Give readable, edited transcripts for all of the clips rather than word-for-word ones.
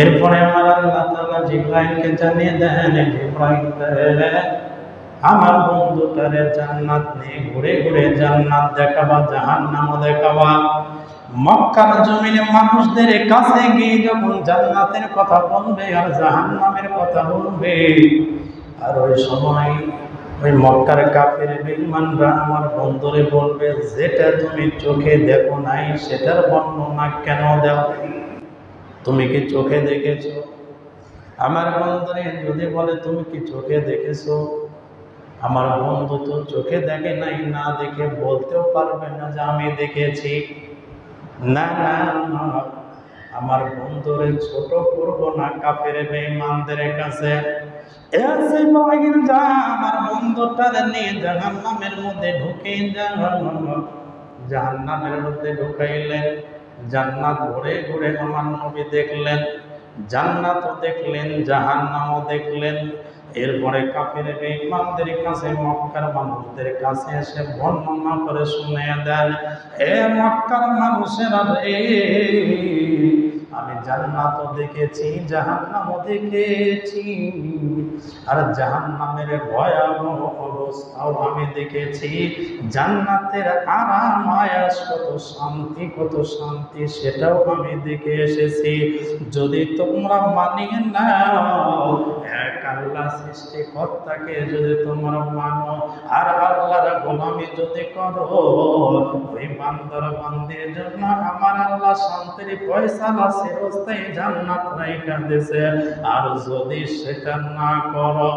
এরপরে আমার আল্লাহ তাআলা জিবরাইলকে জানিয়ে দেন, জিবরাইল আমার বন্ধুটারে জান্নাত নিয়ে ঘুরে ঘুরে জান্নাত দেখাবা, জাহান্নামও দেখাবা। মক্কার জমিনে মানুষদের কাছে গিয়ে যখন জান্নাতের কথা বলবে আর জাহান্নামের কথা বলবে, আর ওই সময় ওই মক্কার কাফের বেঈমানরা আমার বন্ধুরে বলবে, যেটা তুমি চোখে দেখো নাই সেটার বর্ণনা কেন দাও? তুমি কি চোখে দেখেছো? আমার বন্ধুরে যদি বলে তুমি কি চোখে দেখেছো, আমার বন্ধু তো চোখে দেখে নাই, না দেখে বলতেও পারবে না যে আমি দেখেছি। না না, আমার বন্ধুরে ছোট করব না কাফের বেঈমানদের কাছে। আমার বন্ধুটার নিয়ে জাহান্নামের মধ্যে ঢুকে জাহান্নামের মধ্যে ঢুকাইলেন। জান্নাত ঘুরে ঘুরে আমার নবী দেখলেন, জান্নাতও দেখলেন, জাহান্নামও দেখলেন। এরপরে কাফের বেঈমানদের কাছে, মক্কার মানুষদের কাছে এসে বর্ণনা করে শুনিয়ে দেন, এ মক্কার মানুষেরা রে, আমি জান্নাতও দেখেছি, জাহান্নামও দেখেছি, আর জাহান্নামের ভয়াবহ অবস্থাও আমি দেখেছি। জান্নাতের আরাম আয়াস, কত শান্তি সেটাও আমি দেখে এসেছি। যদি তোমরা মানিয়ে নাও, এক আল্লাহ সৃষ্টিকর্তাকে যদি তোমরা মানো আর আল্লাহর গোলামি যদি করো, ওই বান্দার বান্দির জন্য আমার আল্লাহ শান্তির ফয়সালা চিরস্থায়ী জান্নাত রাইখা দিয়েছে। আর যদি সেটা না করো,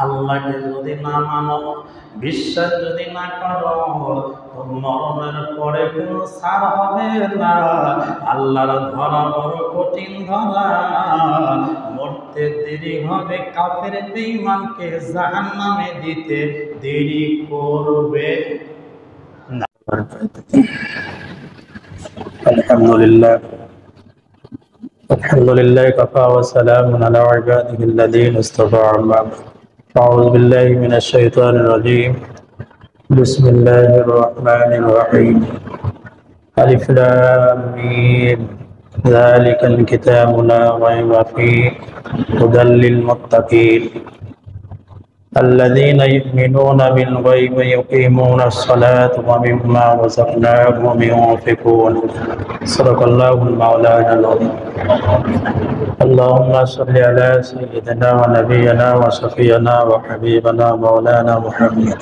আল্লাহকে যদি না মানো, বিশ্বাস যদি না করো, তো মরণের পরে কোনো ছাড় হবে না। আল্লাহর ধরা বড় কঠিন ধরা, মরতে দেরি হবে, কাফের বেঈমানকে জাহান্নামে দিতে দেরি করবে না। আলহামদুলিল্লাহ, আলহামদুলিল্লাহ কাফা ওয়া সালামুন আলা ইবাদিহি আল্লাযীনা ইসতাফা, আম্মা বা'দ। আউযু বিল্লাহি মিনাশ শাইতানির রাজীম। বিসমিল্লাহির রহমানির রহিম। আলিফ লাম মিম, যালিকাল কিতাবু লা রাইবা ফীহি হুদাল লিল মুত্তাকিন الذين يؤمنون بالغيب ويقيمون الصلاة ومما رزقناهم ينفقون. صدق الله المولانا العظيم. اللهم صل على سيدنا ونبينا وشفيعنا وحبيبنا مولانا محمد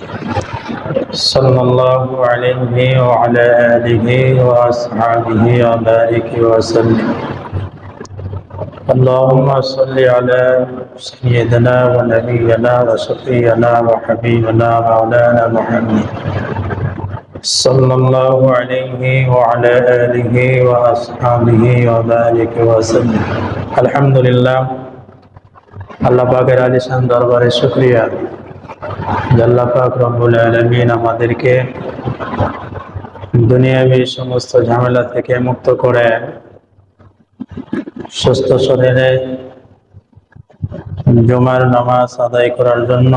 صلى الله عليه وعلى آله وأصحابه وبارك وسلم. اللهم صل على سيدنا ونبينا وشفيعنا وحبيبنا مولانا محمد صلى الله عليه وعلى آله وأصحابه وبارك وسلم. الحمد لله. আল্লাহ পাকের আলিশান দরবারে শুকরিয়া, আল্লাহ পাক রব্বুল আলামিন আমাদেরকে দুনিয়াবী সমস্ত ঝামেলা থেকে মুক্ত করে সুস্থ শরীরে জুমার নামাজ আদায় করার জন্য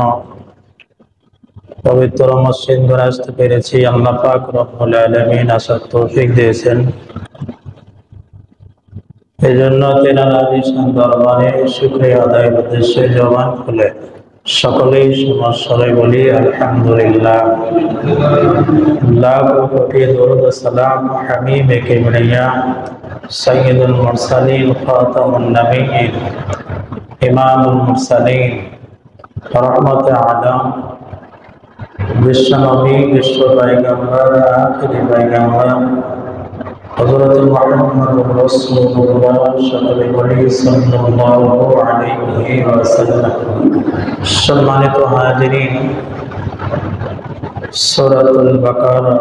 পবিত্র মসজিদ ঘরে আসতে পেরেছি। আল্লাহ পাক রব্বুল আলামিন আসার তৌফিক দিয়েছেন। এই জন্য তেনার আলিশান দরবারে শুকরিয়া আদায়ের উদ্দেশ্যে জবান খুলে সকলেই সমস্যায় বলি আলহামদুলিল্লাহ। লাখো কোটি দরুদ ও সালাম হাবিবে কিবরিয়া সাইয়্যিদুল মুরসালিন খাতামুন নবিয়্যিন ইমামুল মুরসালিন রহমতে আলম বিশ্ব নবী, বিশ্ব পয়গম্বর, আখিরি পয়গম্বর হযরত মুহাম্মদুর রাসূলুল্লাহ সাল্লাল্লাহু আলাইহি ওয়াসাল্লাম। সম্মানিত হাজিরিন, সূরাতুল বাকারা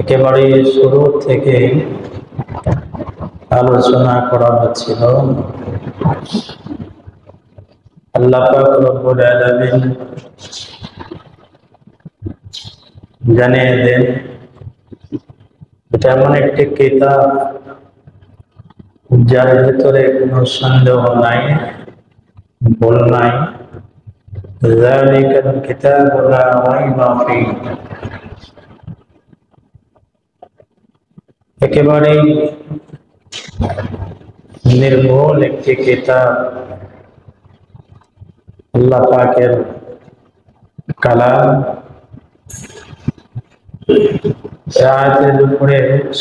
একেবারে শুরু থেকে আলোচনা করা হচ্ছিল। আল্লাহ পাক রব্বুল আলামিন জানিয়ে দেন, এটা এমন একটি কিতাব যার ভিতরে কোনো সন্দেহ নাই, ভুল নাই। যালিকাল কিতাবু লা রাইবা ফীহি, একেবারে নির্ভুল একটি কিতাব, আল্লাহ পাকের কালাম। আয়াতের উপরে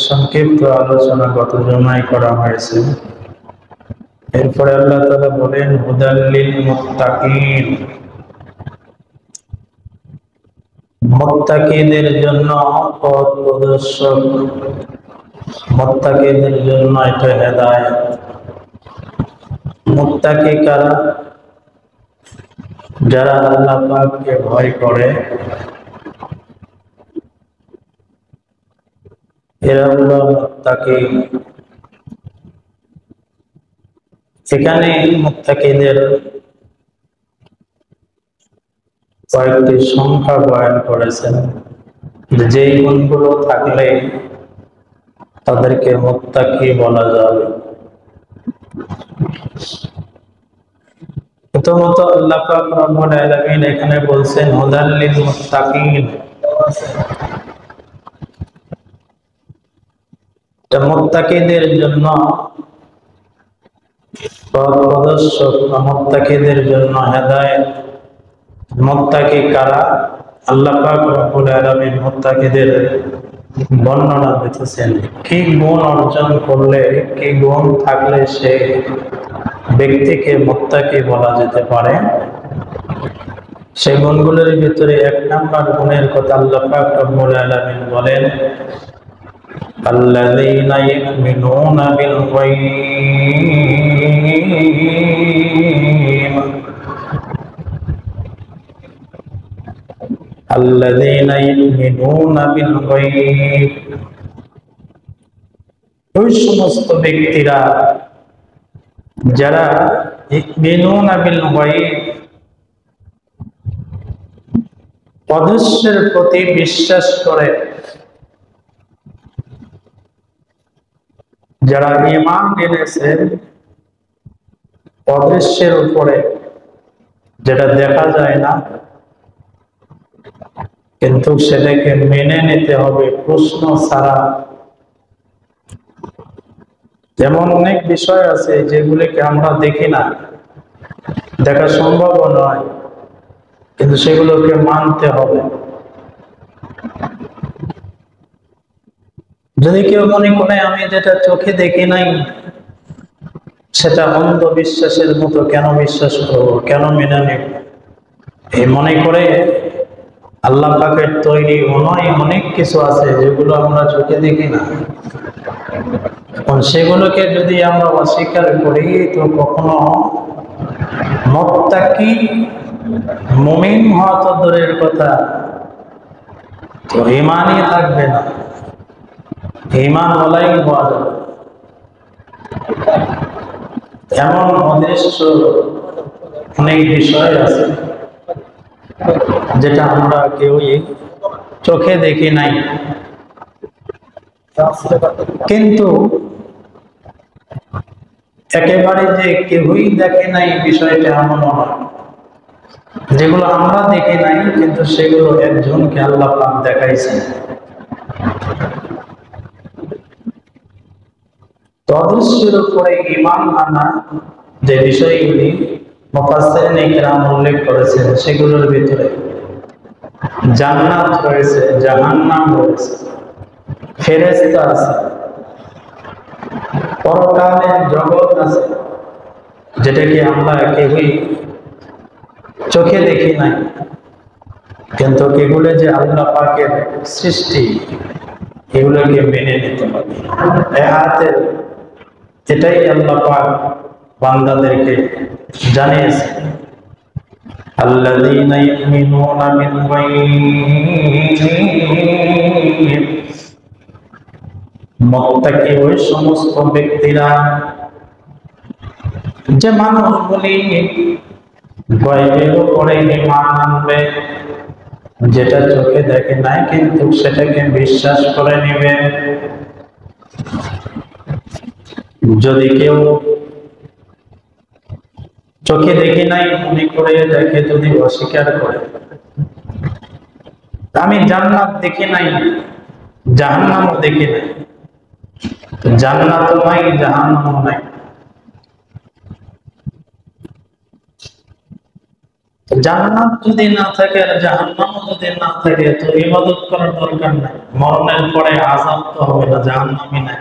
সংক্ষিপ্ত আলোচনা গত জমায় করা হয়েছে। এরপরে আল্লাহ তাআলা বলেন হুদাল লিল মুত্তাকিন, মুত্তাকিদের জন্য পথ প্রদর্শক, মুত্তাকিদের জন্য এটা হেদায়েত। মুত্তাকি কারা? যারা আল্লাহ পাককে ভয় করে, এরা হলো মুত্তাকি। এখানে মুত্তাকিদের কয়েকটি সংখ্যা বয়ান করেছেন, যেই গুণগুলো থাকলে তাদেরকে মুত্তাকি বলা যাবে। প্রথমত আল্লাহ পাক রব্বুল আলামিন এখানে বলছেন হুদাল লিল মুত্তাকিন। এটা মুত্তাকিদের জন্য পথ প্রদর্শক, মুত্তাকিদের জন্য হেদায়েত। মুত্তাকি কারা? আল্লাহ পাক রব্বুল আলামিন মুত্তাকিদের বর্ণনা দিতেছেন। কি গুণ অর্জন করলে, কি গুণ থাকলে সে ব্যক্তিকে মুত্তাকি বলা যেতে পারে। সেই গুণগুলোর ভিতরে এক নাম্বার গুণের কথা আল্লাহ পাক রব্বুল আলামিন বলেন আল্লাযীনা ইউমিনুনা বিল গায়ব, আল্লাযীনা ইউমিনুনা বিল গায়ব। ওই সমস্ত ব্যক্তিরা যারা ইউমিনুনা বিল গায়ব, অদৃশ্যের প্রতি বিশ্বাস করে, যারা ঈমান এনেছে অদৃশ্যের উপরে, যেটা দেখা যায় না কিন্তু সেটাকে মেনে নিতে হবে প্রশ্ন ছাড়া। যেমন অনেক বিষয় আছে যেগুলিকে আমরা দেখি না, দেখা সম্ভব নয়, কিন্তু সেগুলোকে মানতে হবে। যদি কেউ মনে করে আমি যেটা চোখে দেখি নাই সেটা অন্ধবিশ্বাসের মতো, কেন বিশ্বাস করবো, কেন মেনে নেব, এই মনে করে আল্লাহ পাকের তৈরি অনেক কিছু আছে যেগুলো আমরা চোখে দেখি না। এখন সেগুলোকে যদি আমরা অস্বীকার করি তো কখনো মুত্তাকি মুমিন হওয়া তো দূরের কথা, তো ঈমানই থাকবে না, ঈমান ওয়ালাই হওয়া যাবে। এমন অদৃশ্য অনেক বিষয় আছে যেটা আমরা কেউই চোখে দেখি নাই, কিন্তু একেবারে যে কেউই দেখে নাই বিষয়টা এমন নয়। যেগুলো আমরা দেখি নাই কিন্তু সেগুলো একজনকে আল্লাহ পাক দেখাইছেন। অদৃশ্যের উপরে ঈমান আনা যে বিষয়গুলি মুফাসসিরিন ইকরাম উল্লেখ করেছেন, সেগুলোর ভিতরে জান্নাত রয়েছে, জাহান্নাম রয়েছে, ফেরেশতা আছে, পরকালের জগৎ আছে, যেটাকে আমরা কেউই চোখে দেখি নাই কিন্তু এগুলো যে আল্লাহ পাকের সৃষ্টি, এগুলোকে মেনে নিতে হবে। এই আয়াতের এটাই আল্লাহ পাক বান্দাদেরকে জানিয়েছেন আল্লাযীনা ইউমিনুনা বিল গায়ব। মুত্তাকি ওই সমস্ত ব্যক্তিরা যে মানুষগুলি গায়বের উপরে ঈমান আনবে, যেটা চোখে দেখে নাই কিন্তু সেটাকে বিশ্বাস করে নেবে। যদি কেউ চোখে দেখে নাই মনে করে দেখে, যদি অস্বীকার করে, আমি জান্নাত দেখি নাই, জাহান্নামও দেখি নাই, জান্নাতও নাই, জাহান্নামও নাই। জান্নাত যদি না থাকে আর জাহান্নামও যদি না থাকে তো ইবাদত করার দরকার নাই। মরণের পরে আযাব তো হবে না, জাহান্নামই নাই।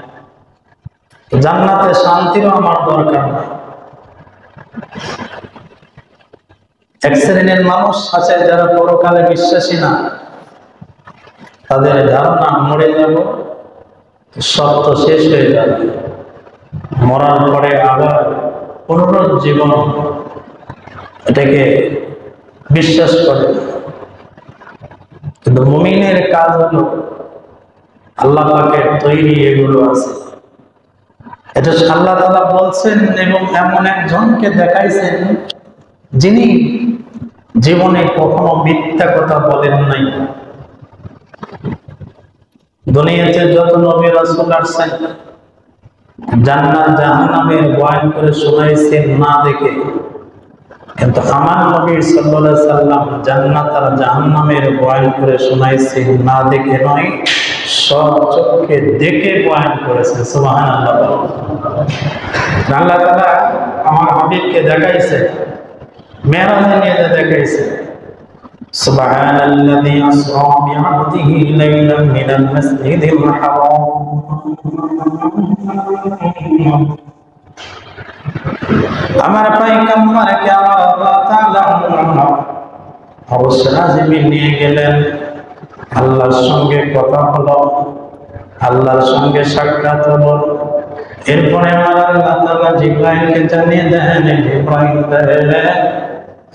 জান্নাতে শান্তিরও আমার দরকার নাই। এক শ্রেণীর মানুষ আছে যারা পরকালে বিশ্বাসী না, তাদের ধারণা মরে যাব, সব তো শেষ হয়ে যাবে, মরার পরে আবার পুনরুজ্জীবন, এটাকে বিশ্বাস করে। কিন্তু মুমিনের কাজ হলো আল্লাহ পাকের তৈরি এগুলো আছে, এটা আল্লাহ তাআলা বলছেন এবং এমন একজনকে দেখাইছেন যিনি জীবনে কখনো মিথ্যা কথা বলেন নাই। দুনিয়াতে যত নবী রাসূল আসছেন জান্নাত জাহান্নামের বয়ান করে শোনাইছেন না দেখে, কিন্তু আমার নবী সাল্লাল্লাহু আলাইহি সাল্লাম জান্নাত আর জাহান্নামের বয়ান করে শোনাইছেন না দেখে নয়, সচক্ষে দেখে বয়ান করেছেন। সুবহানাল্লাহ। আল্লাহ তাআলা আমার হাবিবকে দেখাইছে, মেরাজে নিয়ে দেখাইছে, সুবহানাল্লাযী আসরা বিআবদিহি লাইলাম মিনাল মাসজিদিল হারাম। আমার পয়গম্বরকে আমার আল্লাহ তাআলা অবশ্যই আজিমে নিয়ে গেলেন, আল্লাহর সঙ্গে কথা হলো, আল্লাহর সঙ্গে সাক্ষাৎ হলো। এরপরে আমার আল্লাহ তাআলা জিবরাইলকে জানিয়ে দেন, জিবরাইল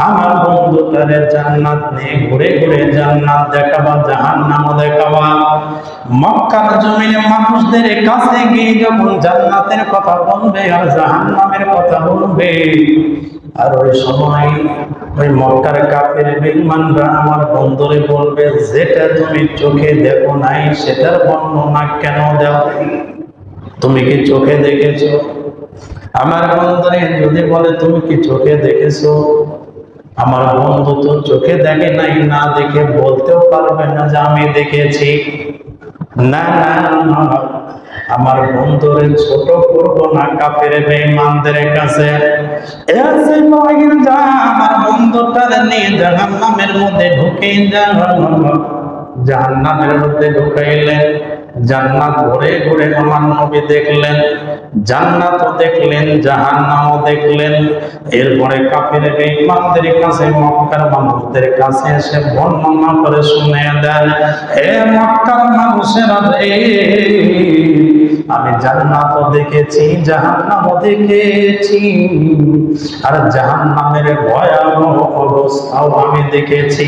আমার বন্ধুটারে জান্নাত নিয়ে ঘুরে ঘুরে জান্নাত দেখাবা, জাহান্নাম দেখাবা। মক্কার জমিনে মানুষদের কাছে গিয়ে যখন জান্নাতের কথা বলবে আর জাহান্নামের কথা বলবে, আর ওই সময় ওই মক্কার কাফের বেঈমানরা আমার বন্ধুরে বলবে, যেটা তুমি চোখে দেখো নাই সেটার বর্ণনা কেন দাও? তুমি কি চোখে দেখেছো? আমার বন্ধুরে যদি বলে তুমি কি চোখে দেখেছো, আমার বন্ধু তো চোখে দেখে নাই, না দেখে বলতেও পারবে না যে আমি দেখেছি। না না, আমার বন্ধুরে ছোট করব না কাফের বেঈমানদের কাছে। এসে নয় যা আমার বন্ধুটার নিয়ে জাহান্নামের মধ্যে ঢুকে জাহান্নামের মধ্যে ঢুকাইলেন। জান্নাত ঘুরে ঘুরে আমার নবী দেখলেন, জান্নাতও দেখলেন, জাহান্নামও দেখলেন। এরপরে কাফের বেঈমানদের কাছে, মক্কার মানুষদের কাছে এসে বর্ণনা করে শুনিয়ে দেন, হে মক্কার মানুষেরা রে, আমি জান্নাতও দেখেছি, জাহান্নামও দেখেছি, আর জাহান্নামের ভয়াবহ অবস্থাও আমি দেখেছি।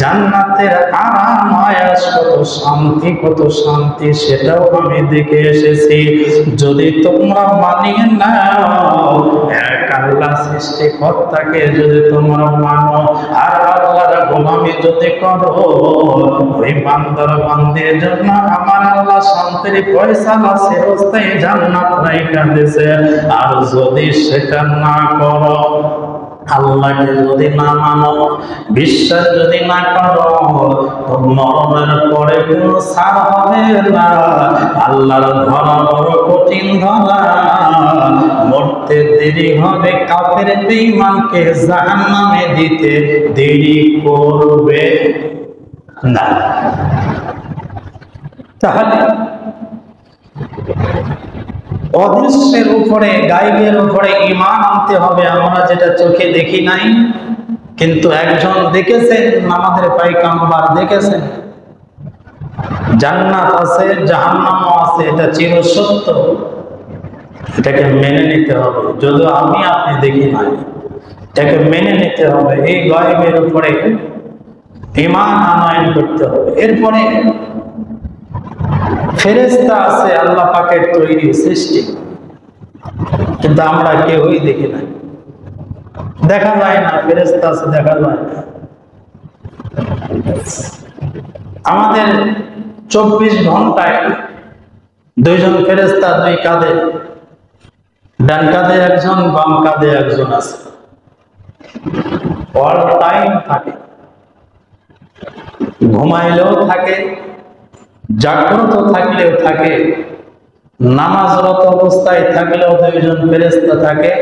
জান্নাতের আরাম আয়াস, কত শান্তি, কত শান্তি, সেটাও আমি দেখে এসেছি। যদি তোমরা মানিয়ে নাও, এক আল্লাহ সৃষ্টিকর্তাকে যদি তোমরা মানো আর আল্লাহর গোলামি যদি করো, ওই বান্দার বান্দির জন্য আমার আল্লাহ শান্তির ফয়সালা চিরস্থায়ী জান্নাত রাইখা দিয়েছে। আর যদি সেটা না করো, আল্লাহকে যদি না মানো, বিশ্বাস যদি না করো, তো মরণের পরে কোনো ছাড় হবে না। আল্লাহর ধরা বড় কঠিন ধরা, মরতে দেরি হবে, কাফের বেঈমানকে জাহান্নামে দিতে দেরি করবে না। তাহলে অদৃশ্যের উপরে, গায়বের উপরে ঈমান আনতে হবে। আমরা যেটা চোখে দেখি নাই, কিন্তু একজন দেখেছেন, আমাদের পয়গম্বর দেখেছেন। জান্নাত আছে, জাহান্নামও আছে, এটা চিরসত্য, এটাকে মেনে নিতে হবে। যদিও আমি আপনি দেখি নাই, এটাকে মেনে নিতে হবে। এই গায়বের উপরে ঈমান আনয়ন করতে হবে। এরপরে ফেরেশতা আছে, আল্লাহ পাকের তৈরি সৃষ্টি, কিন্তু আমরা কেউই দেখি নাই, দেখা যায় না। ফেরেশতা আছে, দেখা যায় না। আমাদের 24 ঘন্টায় দুইজন ফেরেশতা, দুই কাঁধে, ডান কাঁধে একজন, বাম কাঁধে একজন আছে, অল টাইম থাকে, ঘুমাইলেও থাকে, জাগ্রত থাকলেও থাকে, নামাজরত অবস্থায় থাকলেও দুইজন ফেরেশতা থাকে,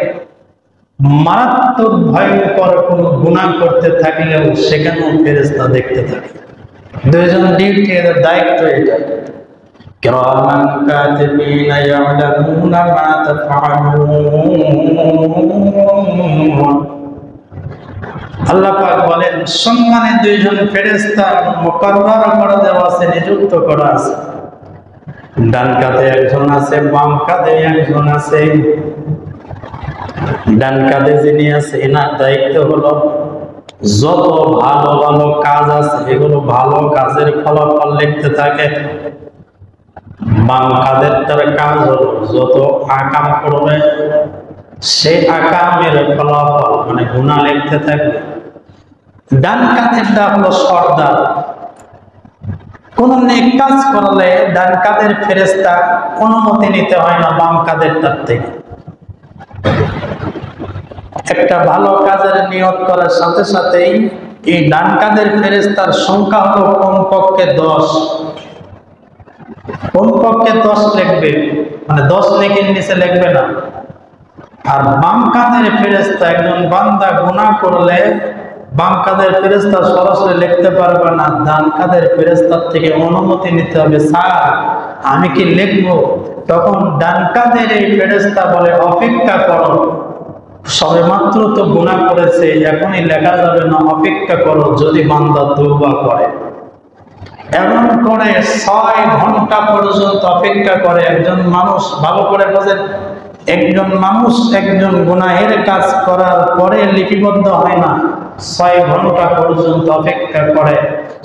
মারাত্মক ভয়ঙ্কর কোনো গুনাহ করতে থাকলেও সেখানেও ফেরেশতা দেখতে থাকে। দুইজন ডিউটি, এর দায়িত্ব এটা। কিরামান কাতিবিনা ইয়ালামুনা মা তাফআলুন। আল্লাহ পাক বলেন, সম্মানে দুইজন ফেরেশতা মুকররর করে দেওয়া আছে, নিযুক্ত করা আছে। ডান কাঁধে একজন আছে, বাম কাঁধে একজন আছে। ডান কাঁধে যিনি আছে, এনার দায়িত্ব হলো যত ভালো ভালো কাজ আছে এগুলো ভালো কাজের ফলাফল লিখতে থাকে। বাম কাঁধের তার কাজ হলো যত আকাম করবে সেই আকামের ফলাফল মানে গুনাহ লিখতে থাকবে। ডান কাঁধেরটা হলো সর্দার। কোন নেক কাজ করলে ডান কাঁধের ফেরেশতা অনুমতি নিতে হয় না বাম কাঁধের তার থেকে। একটা ভালো কাজের নিয়ত করার সাথে সাথেই এই ডান কাঁধের ফেরেশতার সংখ্যা হলো কমপক্ষে 10। কমপক্ষে 10 লিখবে, মানে 10 নেকির নিচে লিখবে না। আর বাম কাঁধের ফেরেশতা, একজন বান্দা গুনাহ করলে বাম কাঁধের ফেরেশতা সরাসরি লিখতে পারবে না, ডান কাঁধের ফেরেশতার থেকে অনুমতি নিতে হবে। স্যার আমি কি লিখবো? তখন ডান কাঁধের এই ফেরেশতা বলে, অপেক্ষা করো, সবেমাত্র তো গুনাহ করেছে, এখনই লেখা যাবে না, অপেক্ষা করো, যদি বান্দা তওবা করে। এমন করে 6 ঘন্টা পর্যন্ত অপেক্ষা করে একজন মানুষ। ভালো করে বোঝেন, একজন মানুষ একজন গুনাহের কাজ করার পরে লিপিবদ্ধ হয় না, 6 ঘন্টা পর্যন্ত অপেক্ষা করে।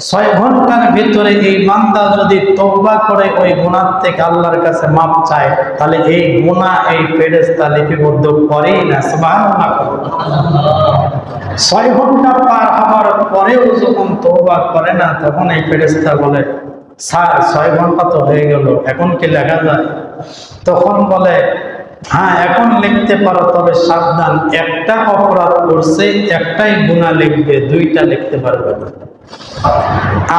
6 ঘন্টার ভিতরে এই বান্দা যদি তওবা করে ওই গুনাহ থেকে আল্লাহর কাছে মাপ চায়, তাহলে এই গুনাহ এই ফেরেশতা লিপিবদ্ধ করেই না। সুবহানাল্লাহ। 6 ঘন্টা পার হওয়ার পরেও যখন তওবা করে না, তখন এই ফেরেশতা বলে, স্যার 6 ঘন্টা তো হয়ে গেল, এখন কি লেখা যায়? তখন বলে, হ্যাঁ এখন লিখতে পারো, তবে সাবধান, একটা অপরাধ করছে, একটাই গুনাহ লিখবে, 2টা লিখতে পারবে না।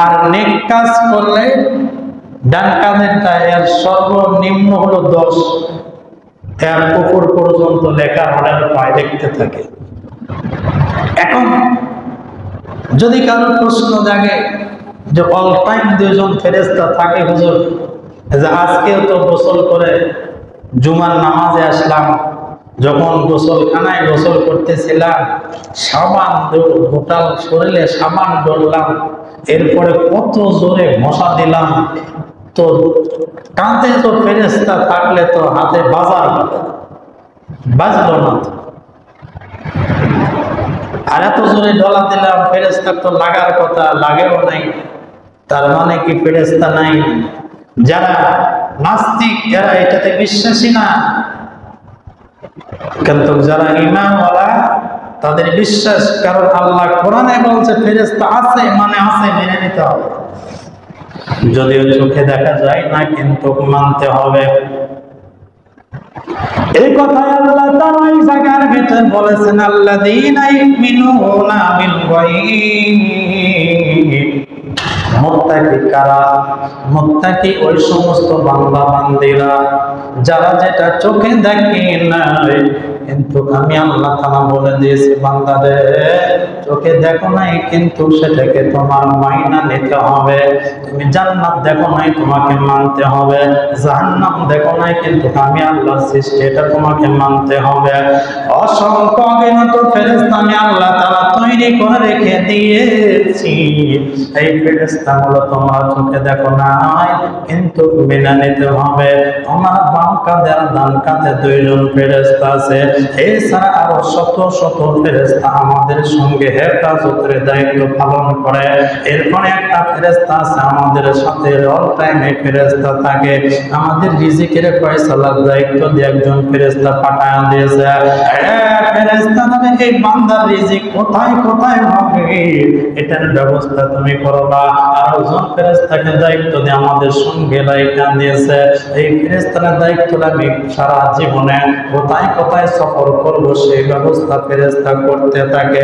আর নেক কাজ করলে ডান কাঁধেরটা এর সর্বনিম্ন হলো 10, এর উপর পর্যন্ত লেখা অর্ডার পায়, লিখতে থাকে। এখন যদি কারো প্রশ্ন জাগে যে অল টাইম দুইজন ফেরেশতা থাকে হুজুর, যে আজকেও তো গোসল করে জুমার নামাজে আসলাম, যখন গোসলখানায় গোসল করতেছিলাম সাবান গোটাল শরীরে সাবান ডললাম, এরপরে কত জোরে মশা দিলাম, তো কাঁধে তো ফেরেশতা থাকলে তো হাতে বাজার বাজলো না, আর এত জোরে ডলা দিলাম, ফেরেশতা তো লাগার কথা, লাগেও নাই, তার মানে কি ফেরেশতা নাই? যারা নাস্তিক এরা এটাতে বিশ্বাসী না, কিন্তু যারা ঈমানওয়ালা তাদের বিশ্বাস। কারণ আল্লাহ কোরআনে বলছে ফেরেশতা আছে, মানে আছে, মেনে নিতে হবে। যদিও চোখে দেখা যায় না, কিন্তু মানতে হবে। এই কথাই আল্লাহ তাআলা এই জায়গার ভিতর বলেছেন, আল্লাযীনা ইউমিনুনা বিল গায়ব। মুত্তাকি কারা? মুত্তাকি ওই সমস্ত বান্দা বান্দীরা যারা যেটা চোখে দেখে না, কিন্তু আমি আল্লাহ তাআলা বলে দিয়েছি, বান্দারে চোখে দেখো নাই, কিন্তু সেটাকে তোমার মাইনা নিতে হবে। তুমি জান্নাত দেখো নাই, তোমাকে মানতে হবে। জাহান্নাম দেখো নাই, কিন্তু আমি আল্লাহর সৃষ্টি, এটা তোমাকে মানতে হবে। অসংখ্য অগণিত ফেরেশতা আমি আল্লাহ তাআলা তৈরি করে রেখে দিয়েছি। এই ফেরেশতাগুলো তোমরা চোখে দেখো নাই, কিন্তু মেনে নিতে হবে। তোমার বাম কাঁধে আর ডান কাঁধে 2জন ফেরেশতা আছে। এছাড়া আরো শত শত ফেরেশতা আমাদের সঙ্গে হেফাজতের দায়িত্ব পালন করে। এরপরে একটা ফেরেশতা আছে আমাদের সাথে অল টাইমে ফেরেশতা থাকে, আমাদের রিজিকের ফয়সালার দায়িত্ব দিয়ে একজন ফেরেশতা পাঠায় দিয়েছে। ফেরেশতা নামে এই বান্দার রিজিক কোথায় কোথায় হবে এটার ব্যবস্থা তুমি করবা। আর একজন ফেরেশতাকে দায়িত্ব দিয়ে আমাদের সঙ্গে রাইখা দিয়েছে। এই ফেরেশতার দায়িত্বটা আমি সারা জীবনে কোথায় কোথায় সফর করব সেই ব্যবস্থা ফেরেশতা করতে থাকে।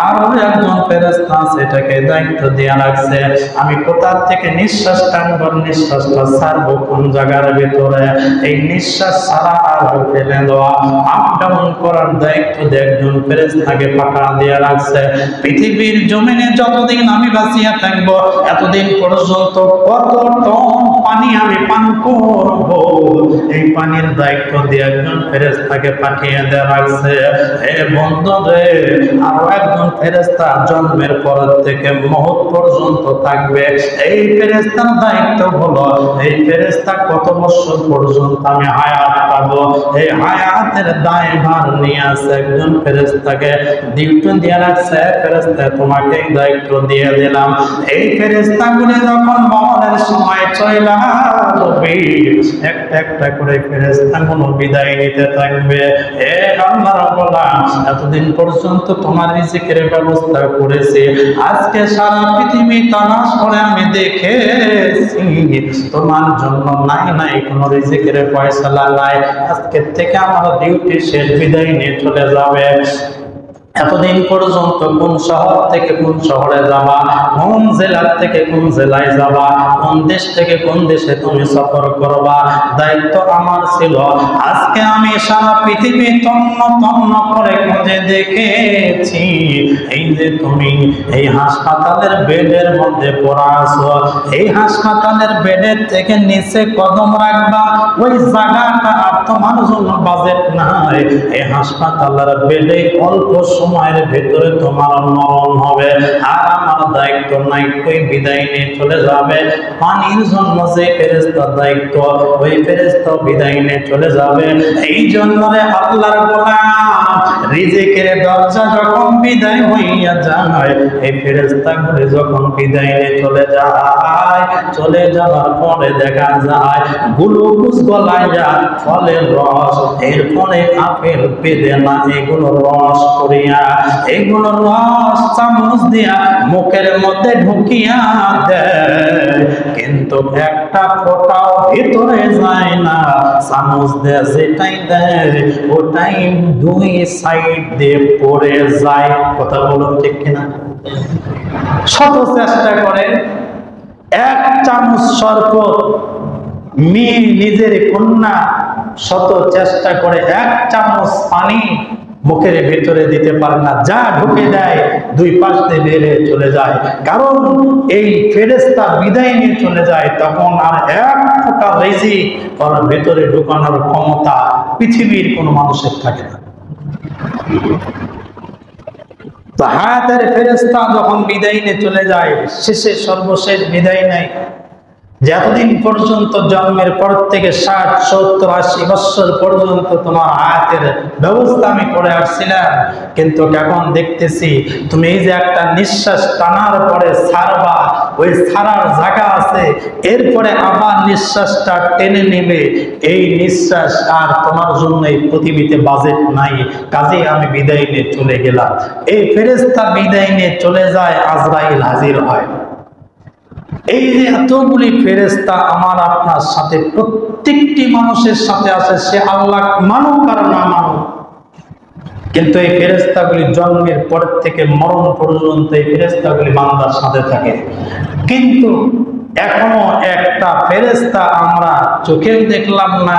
আরো একজন ফেরেশতা সেটাকে দায়িত্ব দিয়ে রাখছে আমি কোথা থেকে নিঃশ্বাস টানব, নিঃশ্বাসটা ছাড়বো কোন জায়গার ভিতরে, এই নিঃশ্বাস ছাড়া আর ফেলে দেওয়া আপ ডাউন করার দায়িত্ব একজন ফেরেশতাকে পাঠা দিয়ে রাখছে। পৃথিবীর জমিনে যতদিন আমি বাঁচিয়া থাকবো এতদিন পর্যন্ত কত টন পানি আমি পান করব, এই পানির দায়িত্ব দিয়ে একজন ফেরেশতাকে পাঠিয়ে দেওয়া রাখছে। হে বন্ধু রে, আরো একজন ফেরেশতা জন্মের পর থেকে মওত পর্যন্ত থাকবে। এই ফেরেশতার দায়িত্ব হলো এই ফেরেশতা কত বছর পর্যন্ত আমি হায়াত পাবো, এই হায়াতের দায়ভার নিয়ে আসে একজন ফেরেশতাকে ডিউটি দিয়ে রাখছে। ফেরেশতা তোমাকে এই দায়িত্ব দিয়ে দিলাম। এই ফেরেশতাগুলি যখন মরণের সময় চলে যাবে একটা একটা করে ফেরেশতাগুলো বিদায় নিতে থাকবে। হে আল্লাহর গোলাম, এতদিন পর্যন্ত তোমার রিজিকের ব্যবস্থা করেছি, আজকে সারা পৃথিবী তালাশ করে আমি দেখেছি তোমার জন্য নাই কোনো রিজিকের ফয়সালা নাই, আজকে থেকে আমার ডিউটি শেষ, বিদায় নিয়ে চলে যাবে। এতদিন পর্যন্ত কোন শহর থেকে কোন শহরে যাবা, কোন জেলা থেকে কোন জেলায় যাবা, কোন দেশ থেকে কোন দেশে তুমি সফর করবা, দায়িত্ব আমার ছিল। আজকে আমি সারা পৃথিবী তন্ন তন্ন করে খুঁজে দেখেছি, এই যে তুমি এই হাসপাতালের বেডের মধ্যে পড়া আছো, এই হাসপাতালের বেডের থেকে নিচে কদম রাখবা ওই জায়গাটা আর তোমার জন্য বাজেট নাই। এই হাসপাতালের বেডে অল্প সময়ের ভেতরে তোমার মরণ হবে, আর আমার দায়িত্ব নাই, ওই বিদায় নিয়ে চলে যাবে। পানির জন্য যে ফেরেশতার দায়িত্ব, ওই ফেরেশতা বিদায় নিয়ে চলে যাবে। এই জন্য রে আল্লাহর গোলাম, রিজিকের দরজা যখন বিদায় হইয়া যায়, এই ফেরেশতাগুলি যখন বিদায় নিয়ে চলে যায়, চলে যাওয়ার পরে দেখা যায় গ্লুকোজ গলায় যায়, ফলের রস, এরপরে আপেল বেদেনা এগুলো রস করিয়া, এগুলো রস চামচ দিয়া মুখের মধ্যে ঢুকিয়া দেয়, কিন্তু একটা ফোঁটাও ভিতরে যায় না। চামচ দিয়ে যেটাই দেয় ওটাই দুই সাইড দিয়ে পড়ে যায়। কথা বলুন ঠিক কিনা? শত চেষ্টা করে এক চামচ শরবত মেয়ে নিজের কন্যা শত চেষ্টা করে এক চামচ পানি মুখের ভেতরে দিতে পারে না, যা ঢুকে দেয় দুই পাশ দিয়ে বেরিয়ে চলে যায়। কারণ এই ফেরেশতা বিদায় নিয়ে চলে যায়, তখন আর এক ফোঁটা রিজিক ওর ভেতরে ঢুকানোর ক্ষমতা পৃথিবীর কোনো মানুষের থাকে না। তো হায়াতের ফেরেশতা যখন বিদায় নিয়ে চলে যায়, শেষে সর্বশেষ বিদায় নেয়, যে এতদিন পর্যন্ত জন্মের পর থেকে 60, 70, 80 বছর পর্যন্ত তোমার হায়াতের ব্যবস্থা আমি করে আসছিলাম, কিন্তু এখন দেখতেছি তুমি এই যে একটা নিঃশ্বাস টানার পরে ছাড়বা, ওই ছাড়ার জায়গা আছে, এরপরে আবার নিঃশ্বাসটা টেনে নেবে, এই নিঃশ্বাস আর তোমার জন্য এই পৃথিবীতে বাজেট নাই, কাজেই আমি বিদায় নিয়ে চলে গেলাম। এই ফেরেশতা বিদায় নিয়ে চলে যায়, আজরাইল হাজির হয়। এই যে এতগুলি ফেরেশতা আমার আপনার সাথে প্রত্যেকটি মানুষের সাথে আছে, সে আল্লাহ মানুক আর না মানুক, কিন্তু এই ফেরেশতাগুলি জন্মের পর থেকে মরণ পর্যন্ত এই ফেরেশতাগুলি বান্দার সাথে থাকে। কিন্তু এখনো একটা ফেরেশতা আমরা চোখেও দেখলাম না,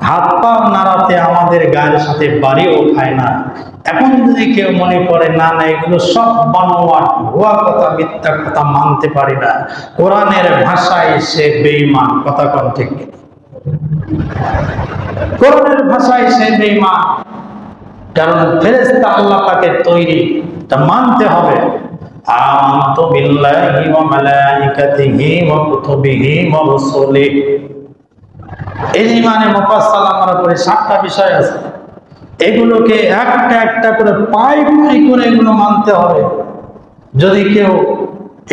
হাত পা নাড়াতে আমাদের গায়ের সাথে বাড়িও খায় না। এখন যদি কেউ মনে করে না না এগুলো সব বানোয়াট, ভুয়া কথা, মিথ্যা কথা, মানতে পারি না, কোরআনের ভাষায় সে বেঈমান। কথা কোন ঠিক? কোরআনের ভাষায় সে বেঈমান, কারণ ফেরেশতা আল্লাহ পাকের তৈরি, তা মানতে হবে। আমানতু বিল্লাহি ওয়া মালাইকাতিহি ওয়া কুতুবিহি ওয়া রুসুলিহি, এই ইমানে মুফাসসাল আমার উপরে 7টা বিষয় আছে, এগুলোকে একটা একটা করে পাই করে এগুলো মানতে হবে। যদি কেউ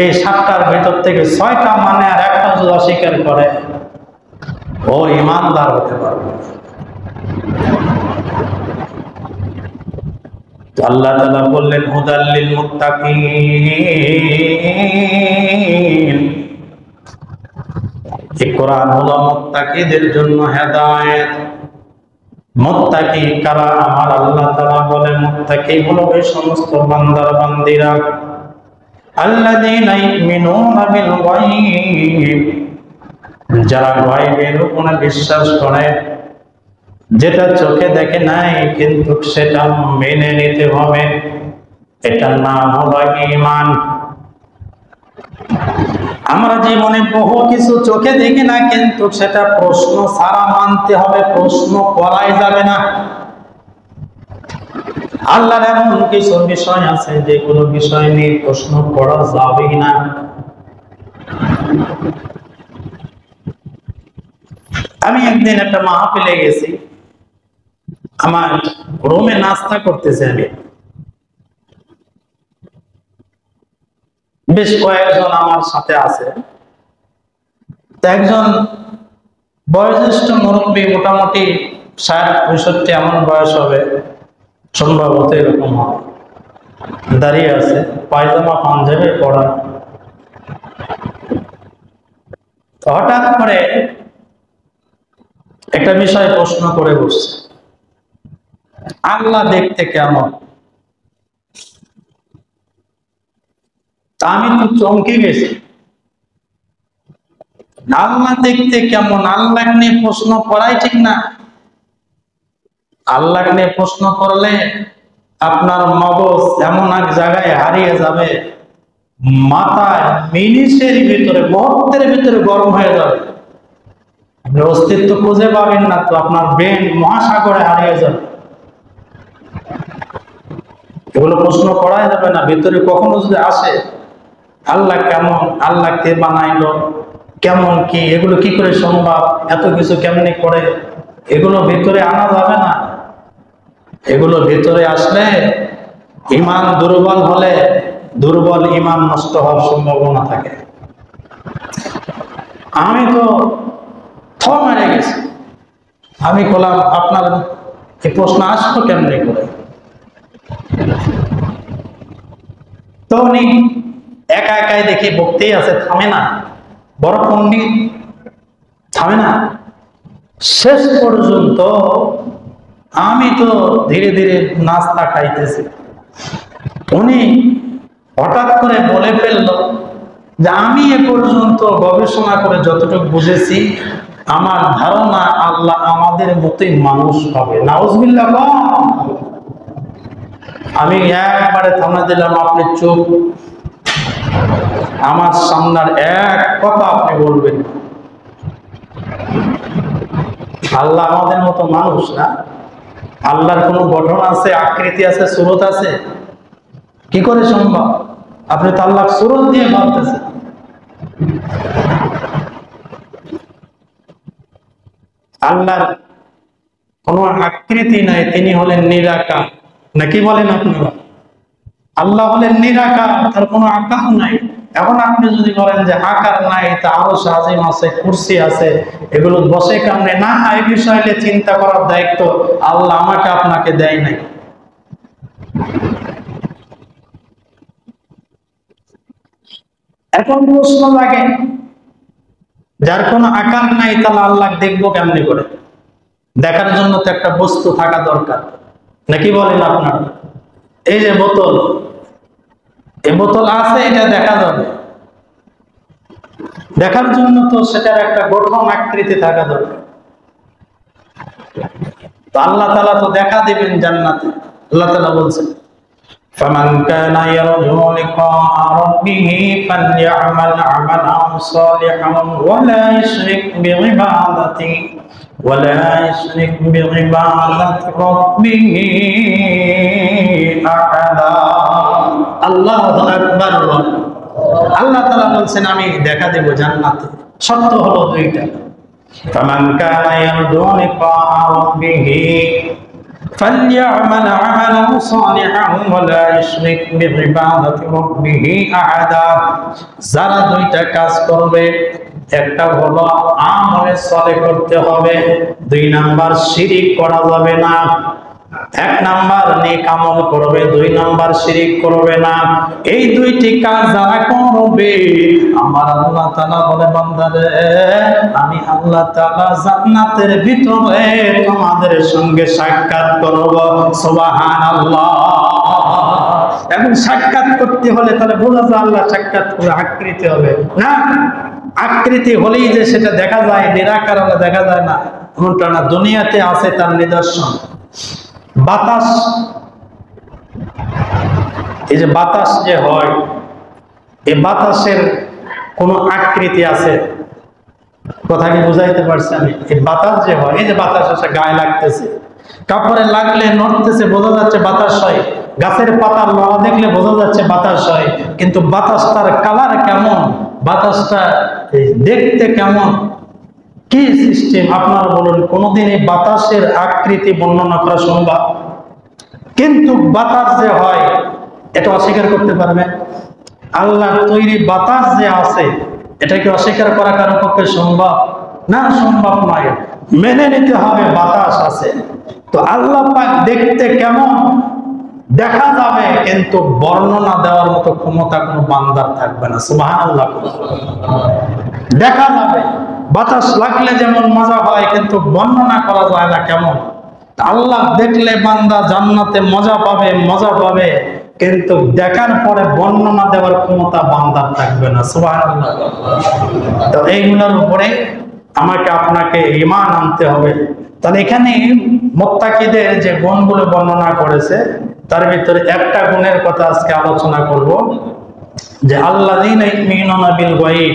এই 7টার ভেতর থেকে 6টা মানে আর একটা যদি অস্বীকার করে, ও ইমানদার হতে পারবে। তো আল্লাহ তাআলা বললেন হুদাল লিল মুত্তাকিন, এই কোরআন হলো মুত্তাকিদের জন্য হেদায়েত। মুত্তাকি কারা? আমার আল্লাহ তাআলা বলে মুত্তাকি হলো ওই সমস্ত বান্দার বান্দিরা আল্লাযীনা ইউমিনুনা বিল গায়ব, যারা গায়বের উপরে বিশ্বাস করে, যেটা চোখে দেখে নাই কিন্তু সেটা মেনে নিতে হবে, এটার নাম হলো ঈমান। আমরা জীবনে বহু কিছু চোখে দেখি না কিন্তু সেটা প্রশ্ন ছাড়া মানতে হবে, প্রশ্ন করাই যাবে না। আল্লাহর এমন কিছু বিষয় আছে যেগুলো বিষয় নিয়ে প্রশ্ন করা যাবেই না। আমি একদিন একটা মাহফিলে গেছি, আমার রুমে নাস্তা করতেছে, আমি বেশ কয়েকজন আমার সাথে আছে। একজন বয়োজ্যেষ্ঠ মুরব্বী, মোটামুটি 60-65 এমন বয়স হবে সম্ভবত, এরকম হবে, দাঁড়িয়ে আছে, পায়জামা পাঞ্জাবি পরা। হঠাৎ করে একটা বিষয় প্রশ্ন করে বসছে, আল্লাহ দেখতে কেমন? আমি তো চমকে গেছি, আল্লাহ দেখতে কেমন? আল্লাহ নিয়ে প্রশ্ন করাই ঠিক না। আল্লাহ নিয়ে প্রশ্ন করলে আপনার মগজ এমন এক জায়গায় হারিয়ে যাবে, মাথায় মিনিটের ভিতরে, মুহূর্তের ভিতরে গরম হয়ে যাবে, আপনি অস্তিত্ব খুঁজে পাবেন না, তো আপনার ব্রেন মহাসাগরে হারিয়ে যাবে। এগুলো প্রশ্ন করাই যাবে না। ভিতরে কখনো যদি আসে আল্লাহ কেমন, আল্লাহ কে বানাইলো, কেমন কি, এগুলো কি করে সম্ভব, এত কিছু কেমনি করে, এগুলো ভিতরে আনা যাবে না। এগুলো ভিতরে আসলে ঈমান দুর্বল হলে দুর্বল ঈমান নষ্ট হওয়ার সম্ভাবনা থাকে। আমি তো মেরে গেছি, আমি বললাম আপনার এই প্রশ্ন আসলো কেমনি করে? তো উনি একা একাই দেখি বকতেই আছে, থামে না, বড় পণ্ডিত, থামে না। শেষ পর্যন্ত আমি তো ধীরে ধীরে নাস্তা খাইতেছি, উনি হঠাৎ করে বলে ফেলল যে আমি এ পর্যন্ত গবেষণা করে যতটুকু বুঝেছি, আমার ধারণা আল্লাহ আমাদের মতোই মানুষ হবে। নাউজুবিল্লাহ। আমি একবারে থামা দিলাম, আপনি চুপ, আমার সামনের এক কথা আপনি বলবেন। আল্লাহ আমাদের মতো মানুষ না? আল্লাহর কোনো গঠন আছে, আকৃতি আছে, সুরত আছে? কি করে সম্ভব? আপনি তো আল্লাহ সুরত দিয়ে ভাবতেছেন। আল্লাহর কোনো আকৃতি নাই, তিনি হলেন নিরাকার। নাকি বলেন আপনারা? আল্লাহ হলেন নিরাকার, তার কোনো আকার নাই। এখন আপনি যদি বলেন যে আকার নাই, তা আরশ আজিম আছে, কুরসি আছে, এগুলো বসে কেমনে? না, এই বিষয়ে চিন্তা করার দায়িত্ব আল্লাহ আমাকে আপনাকে দেয় নাই। এখন প্রশ্ন লাগে, যার কোনো আকার নাই তাহলে আল্লাহ দেখবো কেমনি করে? দেখার জন্য তো একটা বস্তু থাকা দরকার, নাকি বলেন আপনারা? এই যে বোতল, এই বোতল আছে, এটা দেখা যাবে, দেখার জন্য তো সেটার একটা গঠন আকৃতি থাকা দরকার। তো আল্লাহ তাআলা তো দেখা দিবেন জান্নাতে। আল্লাহ তাআলা বলছেন فمن كان يرجو لقاء ربه فليعمل عملا صالحا ولا يشرك بعبادة ربه أحدا। আল্লাহু আকবার। আল্লাহ তাআলা বলছেন আমি দেখা দেব জান্নাতে। শর্ত হলো দুইটা, فمن كان يرجو لقاء ربه فليعمل عملا صالحا ولا يشرك بعبادة ربه أحدا। যারা দুইটা কাজ করবে, একটা হলো আমলে সালেহ করতে হবে, দুই নাম্বার শিরিক করা যাবে না। এক নাম্বার নেক আমল করবে, দুই নাম্বার শিরিক করবে না। এই দুইটি কাজ যারা করবে, আমার আল্লাহ তাআলা বলে বান্দারে আমি আল্লাহ তাআলা জান্নাতের ভিতরে তোমাদের সঙ্গে সাক্ষাৎ করব। সুবহানাল্লাহ। এখন সাক্ষাৎ করতে হলে তাহলে বোঝা যায় আল্লাহ সাক্ষাৎ করে আকৃতি হবে না, আকৃতি হলেই যে সেটা দেখা যায়, নিরাকার হলে দেখা যায় না এমনটা না। দুনিয়াতে আছে তার নিদর্শন। বাতাস, এই যে বাতাস যে হয়, এই বাতাসের কোন আকৃতি আছে? কথা কি বুঝাইতে পারছি আমি? এই বাতাস যে হয়, এই যে বাতাস আসে গায়ে লাগতেছে, কাপড়ে লাগলে নড়তেছে, বোঝা যাচ্ছে বাতাস হয়। গাছের পাতার লড়া দেখলে বোঝা যাচ্ছে বাতাস হয়। কিন্তু বাতাসটার কালার কেমন, বাতাসটা দেখতে কেমন, কি সিস্টেম আপনারা বলুন? কোনদিন এই বাতাসের আকৃতি বর্ণনা করা সম্ভব? কিন্তু বাতাস যে হয় এটা অস্বীকার করতে পারবে? আল্লাহর তৈরি বাতাস যে আছে এটাকে অস্বীকার করা কারো পক্ষে সম্ভব না? সম্ভব নয়। মেনে নিতে হবে বাতাস আছে। তো আল্লাহ পাক দেখতে কেমন দেখা যাবে, কিন্তু বর্ণনা দেওয়ার মতো ক্ষমতা কোনো বান্দার থাকবে না। সুবহানাল্লাহ। দেখা যাবে, বাতাস লাগলে যেমন মজা হয়, কিন্তু বর্ণনা করা যায় না কেমন। আল্লাহ দেখলে বান্দা জান্নাতে মজা পাবে, মজা পাবে, কিন্তু দেখার পরে বর্ণনা দেওয়ার ক্ষমতা বান্দার থাকবে না। সুবহানাল্লাহ। তো এইগুলোর উপরে আমাকে আপনাকে ঈমান আনতে হবে। তাহলে এখানে মুত্তাকিদের যে গুণগুলো বর্ণনা করেছে তার ভিতরে একটা গুণের কথা আজকে আলোচনা করব, যে আল্লাযীনা ইউমিনুনা বিল গায়ব,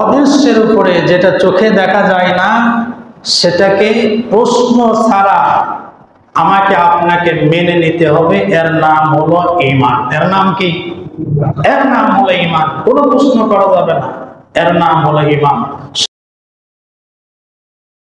অদৃশ্যের উপরে যেটা চোখে দেখা যায় না সেটাকে প্রশ্ন ছাড়া আমাকে আপনাকে মেনে নিতে হবে। এর নাম হলো ঈমান। এর নাম কি? এর নাম হলো ঈমান। কোনো প্রশ্ন করা যাবে না, এর নাম হলো ঈমান।